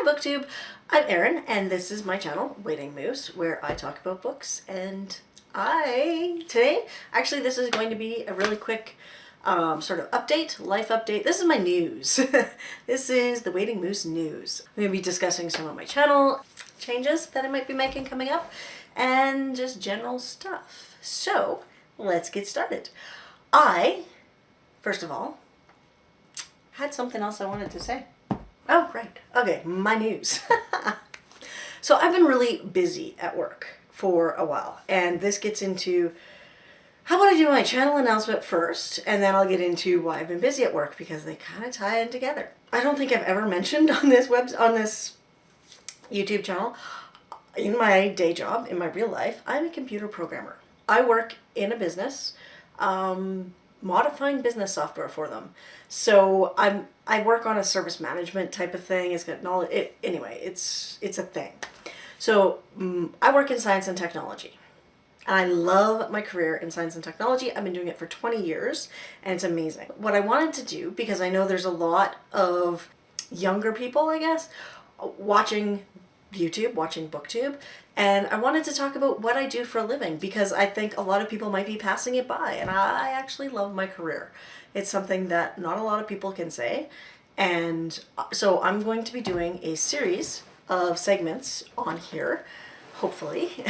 Hi BookTube, I'm Erin and this is my channel, Waiting Moose, where I talk about books. And today, actually this is going to be a really quick sort of update, life update. This is my news. This is the Waiting Moose news. I'm going to be discussing some of my channel changes that I might be making coming up and just general stuff. So let's get started. First of all, had something else I wanted to say. Oh, right. Okay, my news. So I've been really busy at work for a while, and this gets into, how about I do my channel announcement first, and then I'll get into why I've been busy at work, because they kind of tie in together. I don't think I've ever mentioned on this YouTube channel, in my day job, in my real life, I'm a computer programmer. I work in a business, modifying business software for them. So I work on a service management type of thing. It's got knowledge. Anyway, it's a thing. So I work in science and technology. And I love my career in science and technology. I've been doing it for 20 years and it's amazing. What I wanted to do, because I know there's a lot of younger people, I guess, watching YouTube, watching BookTube, and I wanted to talk about what I do for a living, because I think a lot of people might be passing it by, and I actually love my career. It's something that not a lot of people can say, and so I'm going to be doing a series of segments on here, hopefully,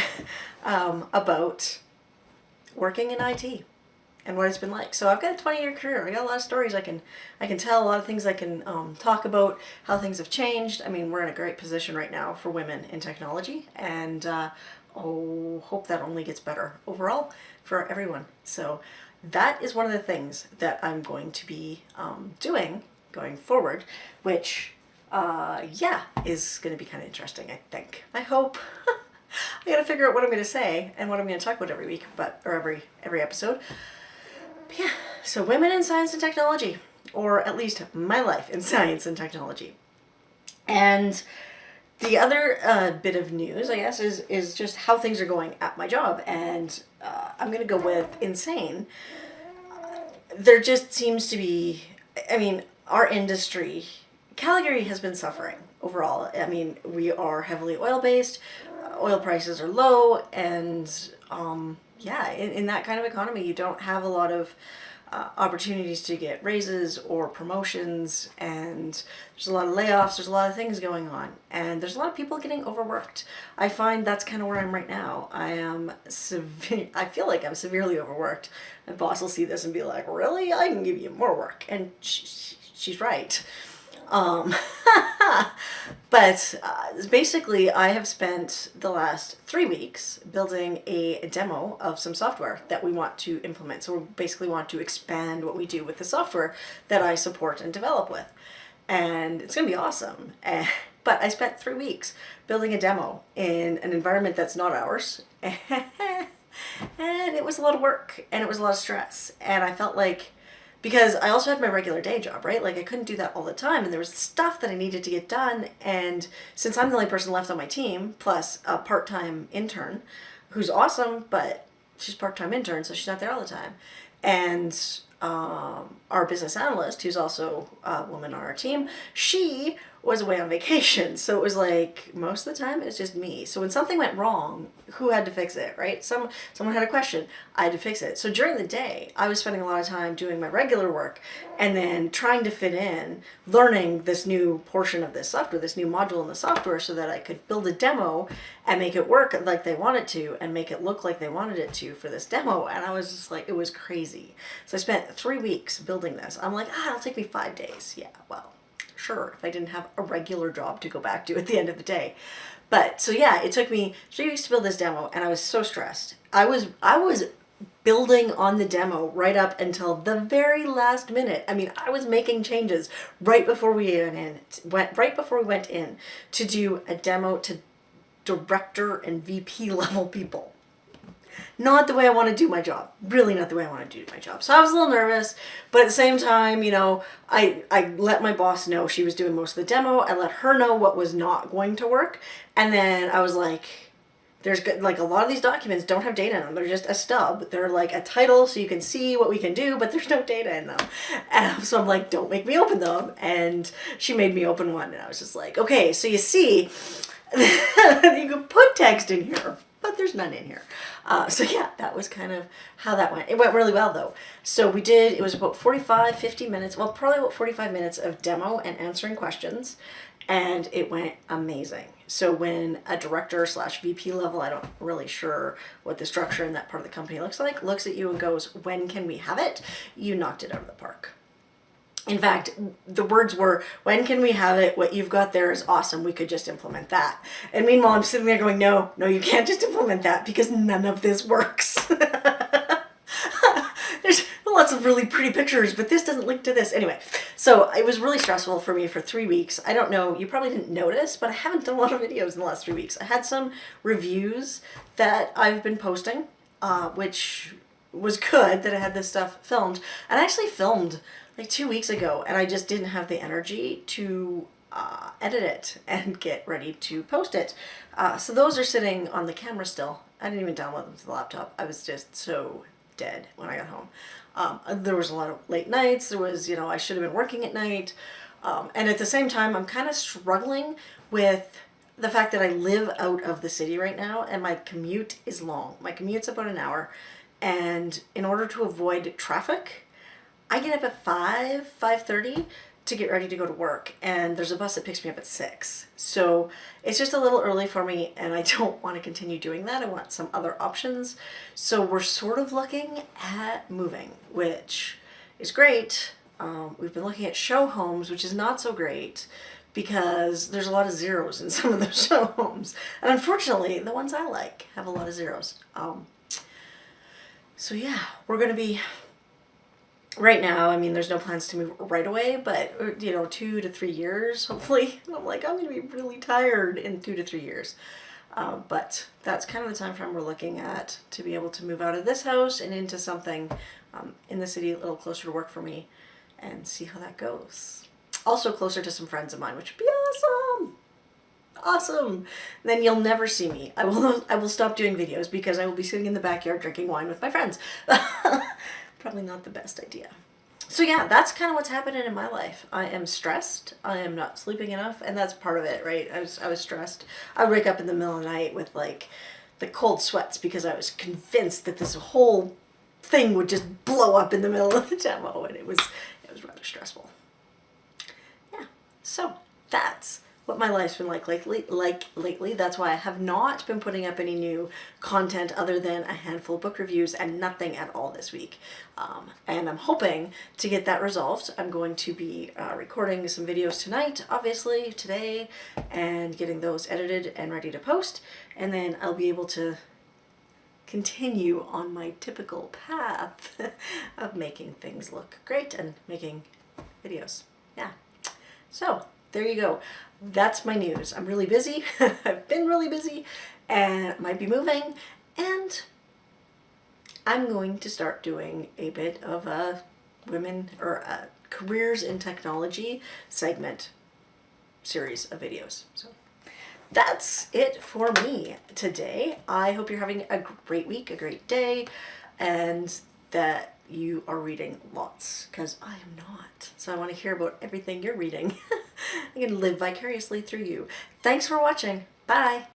about working in IT and what it's been like. So I've got a 20-year career. I got a lot of stories I can tell, a lot of things I can talk about, how things have changed. I mean, we're in a great position right now for women in technology, and hope that only gets better overall for everyone. So that is one of the things that I'm going to be doing going forward, which yeah, is going to be kind of interesting, I think. I hope. I gotta figure out what I'm going to say and what I'm going to talk about every week, or every episode. But yeah, so women in science and technology, or at least my life in science and technology. And the other bit of news, I guess, is just how things are going at my job. And I'm going to go with insane. There just seems to be, I mean, our industry, Calgary has been suffering overall. I mean, we are heavily oil-based, oil prices are low, and yeah, in that kind of economy, you don't have a lot of opportunities to get raises or promotions, and there's a lot of layoffs, there's a lot of things going on, and there's a lot of people getting overworked. I find that's kind of where I'm right now. I feel like I'm severely overworked. My boss will see this and be like, really? I can give you more work. And she's right. But basically I have spent the last 3 weeks building a demo of some software that we want to implement. So we basically want to expand what we do with the software that I support and develop with. And it's going to be awesome. But I spent 3 weeks building a demo in an environment that's not ours. And it was a lot of work and it was a lot of stress. And I felt like, because I also had my regular day job, right? Like I couldn't do that all the time, and there was stuff that I needed to get done. And since I'm the only person left on my team, plus a part-time intern, who's awesome, but she's part-time intern, so she's not there all the time. And our business analyst, who's also a woman on our team, she was away on vacation. So it was like, most of the time, it was just me. So when something went wrong, who had to fix it, right? Someone had a question, I had to fix it. So during the day, I was spending a lot of time doing my regular work and then trying to fit in, learning this new portion of this software, this new module in the software, so that I could build a demo and make it work like they wanted to and make it look like they wanted it to for this demo. And I was just like, it was crazy. So I spent 3 weeks building this. I'm like, it'll take me 5 days. Yeah, well, sure, if I didn't have a regular job to go back to at the end of the day. But so yeah, it took me 3 weeks to build this demo, and I was so stressed. I was building on the demo right up until the very last minute. I mean, I was making changes right before we went in to do a demo to director and VP level people. Not the way I want to do my job. Really not the way I want to do my job. So I was a little nervous, but at the same time, you know, I let my boss know she was doing most of the demo. I let her know what was not going to work. And then I was like, There's like a lot of these documents don't have data in them. They're just a stub. They're like a title so you can see what we can do, but there's no data in them. And so I'm like, don't make me open them. And she made me open one, and I was just like, okay, so you see, you can put text in here, but there's none in here. So yeah, that was kind of how that went. It went really well though. So it was about 45, 50 minutes, well, probably about 45 minutes of demo and answering questions. And it went amazing. So when a director / VP level, I don't really sure what the structure in that part of the company looks like, looks at you and goes, when can we have it? You knocked it out of the park. In fact, the words were, when can we have it? What you've got there is awesome. We could just implement that. And meanwhile, I'm sitting there going, no, you can't just implement that because none of this works. There's lots of really pretty pictures, but this doesn't link to this. Anyway, so it was really stressful for me for 3 weeks. I don't know, you probably didn't notice, but I haven't done a lot of videos in the last 3 weeks. I had some reviews that I've been posting, which was good that I had this stuff filmed. And I actually filmed like 2 weeks ago, and I just didn't have the energy to edit it and get ready to post it. So those are sitting on the camera still. I didn't even download them to the laptop. I was just so dead when I got home. There was a lot of late nights. There was, I should have been working at night. And at the same time, I'm kind of struggling with the fact that I live out of the city right now and my commute is long. My commute's about an hour. And in order to avoid traffic, I get up at 5:30 to get ready to go to work, and there's a bus that picks me up at 6. So it's just a little early for me, and I don't want to continue doing that. I want some other options. So we're sort of looking at moving, which is great. We've been looking at show homes, which is not so great because there's a lot of zeros in some of those show homes. And unfortunately, the ones I like have a lot of zeros. So yeah, we're going to be... Right now, I mean, there's no plans to move right away, but, 2 to 3 years, hopefully. I'm like, I'm going to be really tired in 2 to 3 years. But that's kind of the time frame we're looking at to be able to move out of this house and into something in the city a little closer to work for me and see how that goes. Also closer to some friends of mine, which would be awesome. Awesome. Then you'll never see me. I will stop doing videos because I will be sitting in the backyard drinking wine with my friends. Probably not the best idea. So yeah, that's kind of what's happening in my life. I am stressed. I am not sleeping enough, and that's part of it, right? I was stressed. I would wake up in the middle of the night with like the cold sweats because I was convinced that this whole thing would just blow up in the middle of the demo, and it was rather stressful. Yeah. So that's what my life's been like lately. That's why I have not been putting up any new content other than a handful of book reviews and nothing at all this week. And I'm hoping to get that resolved. I'm going to be recording some videos tonight, obviously, today, and getting those edited and ready to post. And then I'll be able to continue on my typical path of making things look great and making videos. Yeah. So there you go. That's my news. I'm really busy. I've been really busy and might be moving, and I'm going to start doing a bit of a careers in technology segment series of videos. So that's it for me today. I hope you're having a great week, a great day, and that you are reading lots, because I am not. So I want to hear about everything you're reading. I can live vicariously through you. Thanks for watching. Bye.